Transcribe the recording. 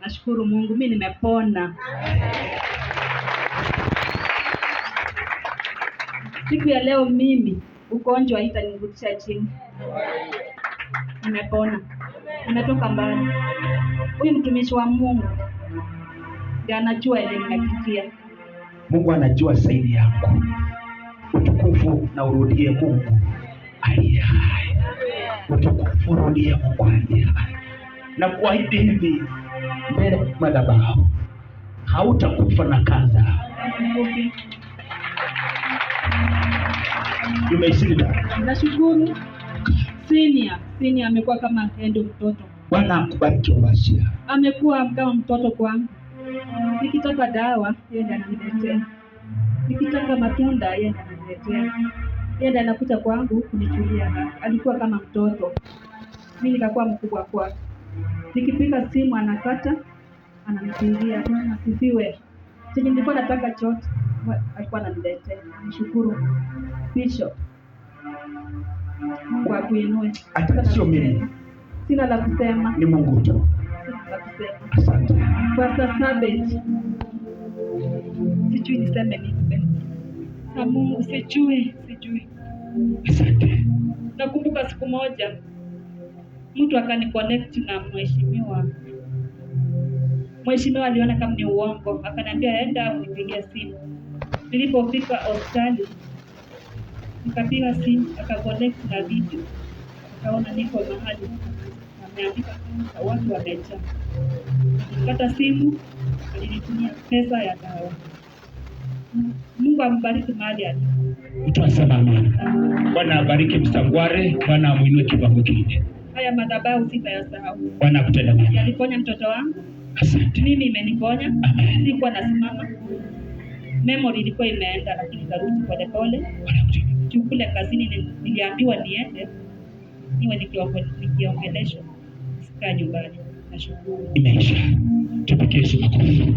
Nashukuru Mungu mimi nimepona. Siku ya leo mimi ugonjwa haitanirudisha chini. Nimepona. Nimetoka mbali. Huyu mtumishi wa Mungu ndiye anajua ile ninapitia. Mungu anajua zaidi yako. Utukufu na urudie Mungu aliye hai. Utukufu urudie Mungu aliye hai. Na kuahidi hivi mbele madhabahu, hautakufa na kansa. Umeshinda. Nashukuru. Senior amekuwa kama endo mtoto. Bwana akubariki Obasia. Amekuwa kama mtoto kwangu. Nikitaka dawa yeye ndiye ananiletea. Nikitaka matunda yeye ndiye ananiletea. Yeye ndiye anakuja kwangu kunichulia. Alikuwa kama mtoto. Mimi nikakuwa mkubwa kwake. Nikipiga simu anakata, ananipigia, asifiwe. Sisi nilikuwa nataka chote, alikuwa ananiletea. Nishukuru Bishop. Mungu akuinue. Hata sio mimi. Sina la kusema. Ni Mungu tu. Sina la kusema. Asante. Pastor Sabet. Sijui niseme nini. Na Mungu sijui. Asante. Nakumbuka siku moja mtu akaniconnect na mheshimiwa. Mheshimiwa aliona kama ni uongo, akaniambia enda unipigie simu. Nilipofika hospitali nikapiga simu, akaconnect na video. Akaona niko mahali ameandika watu wamejaa. Nikapata simu, alinitumia pesa ya dawa. Mungu ambariki mahali alipo. Mtu asema amina. Bwana abariki Msangware, Bwana amuinue kiwango kingine. Haya madhabahu sitayasahau. Bwana akutende mema. Yaliponya mtoto wangu. Asante. Mimi imeniponya. Amen. Sikuwa nasimama. Memory ilikuwa imeenda lakini karudi polepole. Kule kazini niliambiwa niende niwe nikiongeleshwa. Sika nyumbani. Nashukuru. Imeisha. Tupigie Yesu makofi.